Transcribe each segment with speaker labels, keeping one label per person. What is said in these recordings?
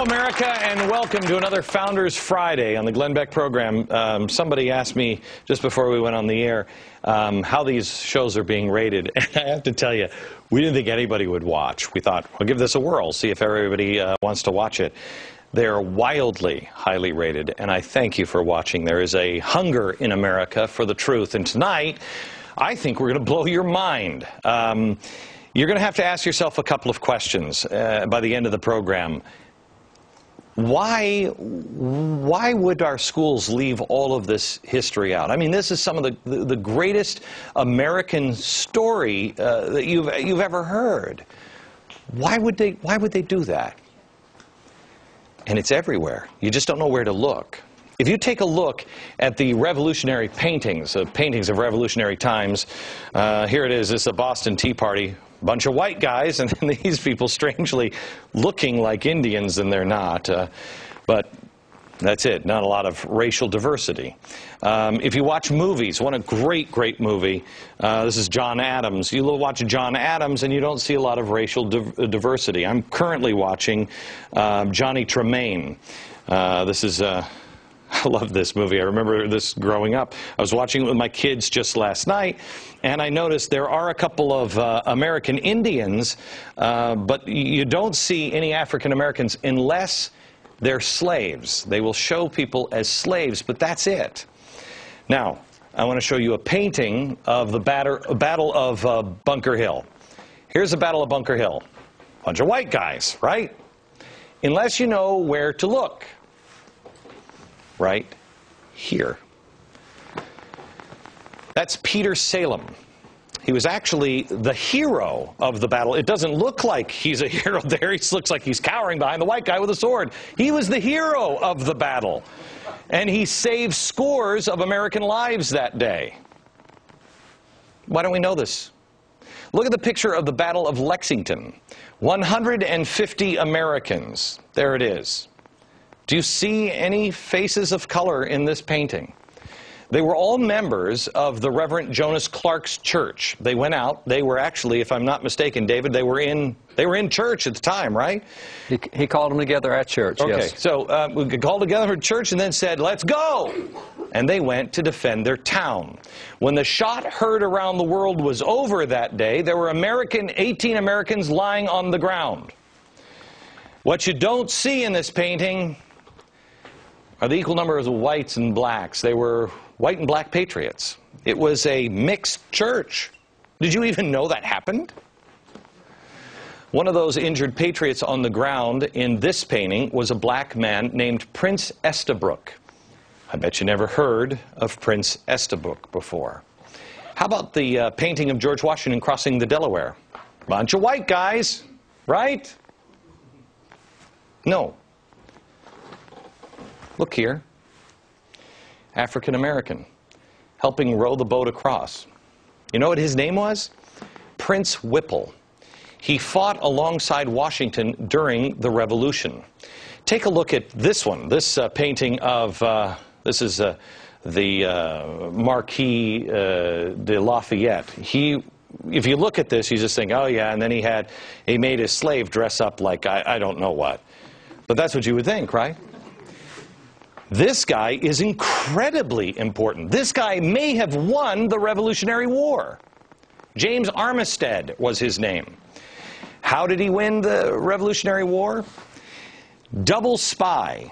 Speaker 1: America, and welcome to another Founders Friday on the Glenn Beck program. Somebody asked me just before we went on the air how these shows are being rated, and I have to tell you, we didn't think anybody would watch. We thought, we'll give this a whirl, see if everybody wants to watch it. They're wildly highly rated, and I thank you for watching. There is a hunger in America for the truth, and tonight, I think we're going to blow your mind. You're going to have to ask yourself a couple of questions by the end of the program. Why would our schools leave all of this history out? I mean, this is some of the greatest American story that you've ever heard. Why would they do that? And it's everywhere. You just don't know where to look. If you take a look at the revolutionary paintings of revolutionary times, here it is. This is a Boston Tea Party. Bunch of white guys, and then these people strangely looking like Indians, and they're not. But that's it. Not a lot of racial diversity. If you watch movies, one great movie. This is John Adams. You watch John Adams, and you don't see a lot of racial diversity. I'm currently watching Johnny Tremaine. This is. I love this movie. I remember this growing up. I was watching it with my kids just last night, and I noticed there are a couple of American Indians, but you don't see any African Americans unless they're slaves. They will show people as slaves, but that's it. Now, I want to show you a painting of the Battle of Bunker Hill. Here's the Battle of Bunker Hill. Bunch of white guys, right? Unless you know where to look. Right here. That's Peter Salem. He was actually the hero of the battle. It doesn't look like he's a hero there. He looks like he's cowering behind the white guy with a sword. He was the hero of the battle. And he saved scores of American lives that day. Why don't we know this? Look at the picture of the Battle of Lexington. 150 Americans. There it is. Do you see any faces of color in this painting? They were all members of the Reverend Jonas Clark's church. They went out. They were actually, if I'm not mistaken, David, they were in church at the time, right?
Speaker 2: He called them together at church,
Speaker 1: okay.
Speaker 2: Yes.
Speaker 1: So we called together at church and then said, let's go! And they went to defend their town. When the shot heard around the world was over that day, there were 18 Americans lying on the ground. What you don't see in this painting are the equal numbers of whites and blacks. They were white and black patriots. It was a mixed church. Did you even know that happened? One of those injured patriots on the ground in this painting was a black man named Prince Estabrook. I bet you never heard of Prince Estabrook before. How about the painting of George Washington crossing the Delaware? Bunch of white guys, right? No. Look here, African American, helping row the boat across. You know what his name was? Prince Whipple. He fought alongside Washington during the Revolution. Take a look at this one, this painting of, this is the Marquis de Lafayette. If you look at this, you just think, oh yeah, and then he made his slave dress up like I don't know what. But that's what you would think, right? This guy is incredibly important. This guy may have won the Revolutionary War. James Armistead was his name. How did he win the Revolutionary War? Double spy.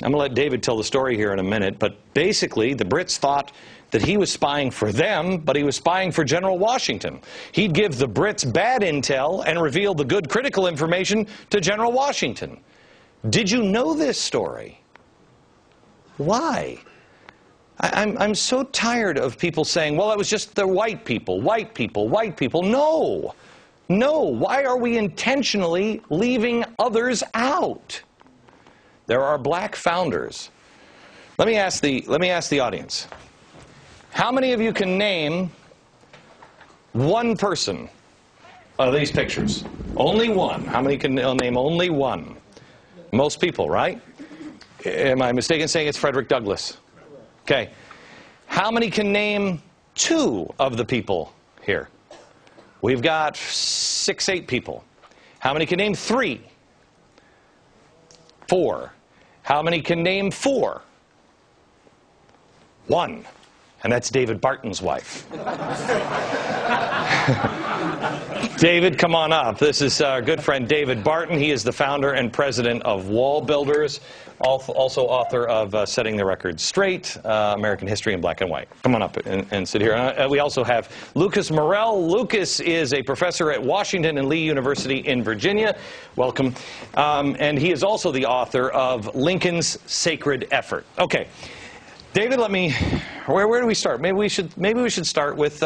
Speaker 1: I'm going to let David tell the story here in a minute, but basically the Brits thought that he was spying for them, but he was spying for General Washington. He'd give the Brits bad intel and reveal the good critical information to General Washington. Did you know this story? Why? I'm so tired of people saying, well, it was just the white people, white people, white people. No. No. Why are we intentionally leaving others out? There are black founders. Let me ask the audience. How many of you can name one person of these pictures? Only one. How many can name only one? Most people, right? Am I mistaken in saying it's Frederick Douglass? Okay. How many can name two of the people here? We've got 6, 8 people. How many can name 3? 4. How many can name 4? 1. And that's David Barton's wife. David, come on up. This is our good friend David Barton. He is the founder and president of Wall Builders, also author of Setting the Record Straight, American History in Black and White. Come on up and sit here. We also have Lucas Morell. Lucas is a professor at Washington and Lee University in Virginia. Welcome. And he is also the author of Lincoln's Sacred Effort. Okay. David, where do we start? Maybe we should start with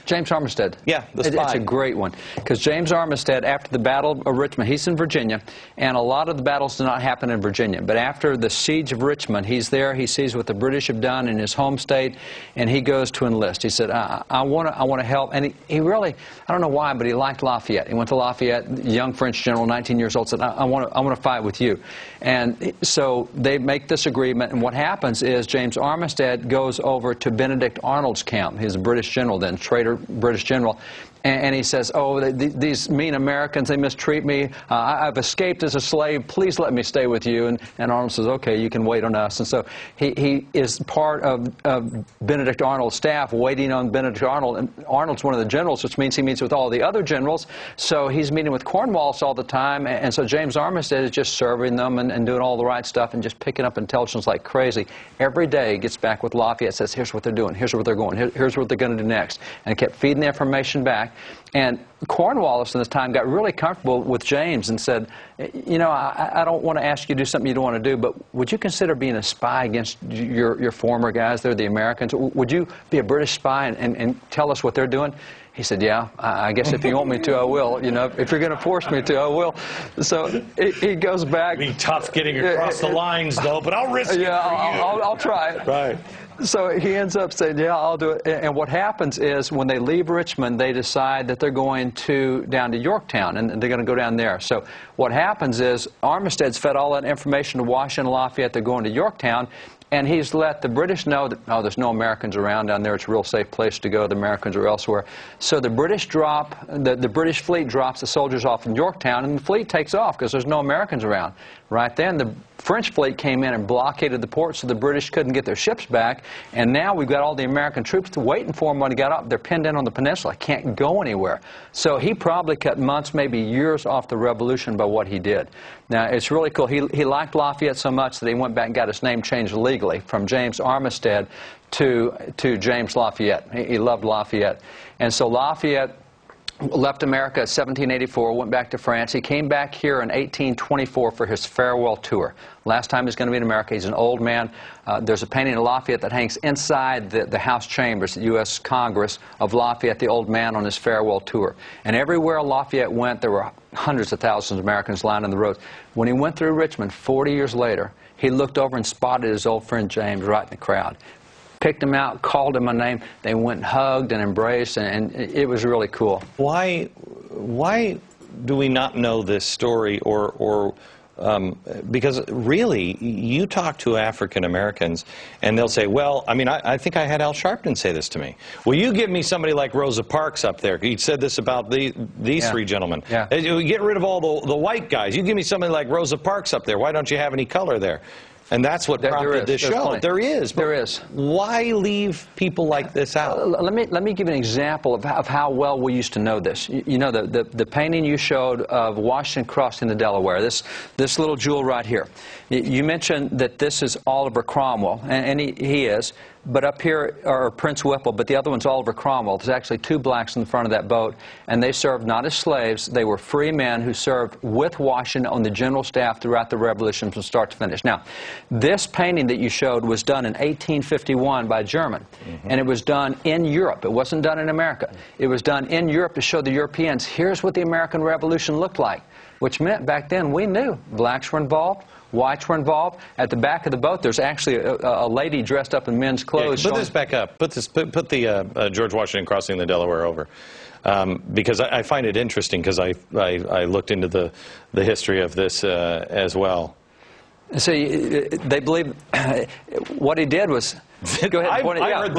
Speaker 2: James Armistead.
Speaker 1: Yeah, the spy.
Speaker 2: It's a great one, because James Armistead, after the Battle of Richmond, he's in Virginia, and a lot of the battles do not happen in Virginia. But after the siege of Richmond, he's there. He sees what the British have done in his home state, and he goes to enlist. He said, "I want to help." And he really, I don't know why, but he liked Lafayette. He went to Lafayette, young French general, 19 years old, said, "I want to fight with you." And so they make this agreement, and what happens is James Armistead goes over to Benedict Arnold's camp. He's a British general then, traitor British general. And he says, "Oh, these mean Americans, they mistreat me. I've escaped as a slave. Please let me stay with you." And Arnold says, "Okay, you can wait on us." And so he is part of Benedict Arnold's staff, waiting on Benedict Arnold. And Arnold's one of the generals, which means he meets with all the other generals. So he's meeting with Cornwallis all the time. And so James Armistead is just serving them and doing all the right stuff and just picking up intelligence like crazy. Every day he gets back with Lafayette, says, "Here's what they're doing. Here's where they're going. Here's what they're going to do next." And kept feeding the information back. And Cornwallis in this time got really comfortable with James and said, "You know, I don't want to ask you to do something you don't want to do, but would you consider being a spy against your former guys there, the Americans? Would you be a British spy and tell us what they're doing?" He said, "Yeah, I guess if you want me to, I will. You know, if you're going to force me to, I will." So he goes back.
Speaker 1: It'd be tough getting across the lines, though, but I'll risk it for you.
Speaker 2: I'll try it.
Speaker 1: Right.
Speaker 2: So he ends up saying, "Yeah, I'll do it." And what happens is when they leave Richmond, they decide that they're going down to Yorktown, and they're going to go down there. So what happens is Armistead's fed all that information to Washington and Lafayette. They're going to Yorktown. And he's let the British know that, oh, there's no Americans around down there. It's a real safe place to go. The Americans are elsewhere. So the British the British fleet drops the soldiers off in Yorktown, and the fleet takes off because there's no Americans around. Right then, the French fleet came in and blockaded the port, so the British couldn't get their ships back. And now we've got all the American troops waiting for them when they got up. They're pinned in on the peninsula. Can't go anywhere. So he probably cut months, maybe years off the revolution by what he did. Now, it's really cool. He liked Lafayette so much that he went back and got his name changed legally from James Armistead to James Lafayette. He loved Lafayette. And so Lafayette left America in 1784, went back to France. He came back here in 1824 for his farewell tour. Last time he's going to be in America. He's an old man. There's a painting of Lafayette that hangs inside the House chambers at U.S. Congress of Lafayette, the old man, on his farewell tour. And everywhere Lafayette went, there were hundreds of thousands of Americans lining the roads. When he went through Richmond 40 years later, he looked over and spotted his old friend James right in the crowd. Picked him out, called him a name. They went and hugged and embraced, and it was really cool.
Speaker 1: Why do we not know this story, because really, you talk to African Americans, and they'll say, "Well, I mean, I think I had Al Sharpton say this to me. Well, you give me somebody like Rosa Parks up there. He said this about these three gentlemen.
Speaker 2: Yeah.
Speaker 1: Get rid of all the white guys. You give me somebody like Rosa Parks up there. Why don't you have any color there?" And that's what prompted this show. There is. Why leave people like this out?
Speaker 2: Let me give an example of how well we used to know this. You know, the painting you showed of Washington crossing the Delaware, this little jewel right here. You mentioned that this is Oliver Cromwell, and he is. But up here are Prince Whipple, but the other one's Oliver Cromwell. There's actually two blacks in the front of that boat, and they served not as slaves. They were free men who served with Washington on the general staff throughout the Revolution from start to finish. Now, this painting that you showed was done in 1851 by a German, and it was done in Europe. It wasn't done in America. It was done in Europe to show the Europeans, here's what the American Revolution looked like, which meant back then we knew blacks were involved. Whites were involved. At the back of the boat, there's actually a lady dressed up in men's clothes.
Speaker 1: Yeah, put this back up. Put the George Washington crossing the Delaware over, because I find it interesting because I looked into the history of this as well.
Speaker 2: See, they believe what he did was. Go ahead.
Speaker 1: I heard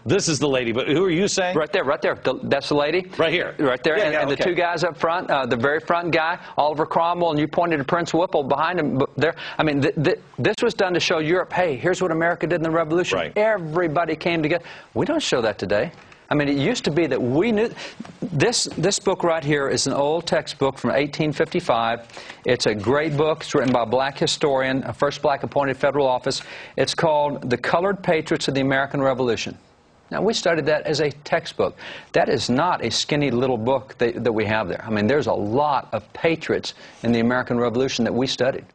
Speaker 1: this is the lady, but who are you saying?
Speaker 2: Right there, right there. That's the lady.
Speaker 1: Right here.
Speaker 2: Right there.
Speaker 1: Yeah,
Speaker 2: and
Speaker 1: okay.
Speaker 2: The two guys up front, the very front guy, Oliver Cromwell, and you pointed to Prince Whipple behind him. There. I mean, this was done to show Europe, hey, here's what America did in the Revolution.
Speaker 1: Right.
Speaker 2: Everybody came together. We don't show that today. I mean, it used to be that we knew. This book right here is an old textbook from 1855. It's a great book. It's written by a black historian, a first black appointed federal office. It's called The Colored Patriots of the American Revolution. Now, we studied that as a textbook. That is not a skinny little book that we have there. I mean, there's a lot of patriots in the American Revolution that we studied.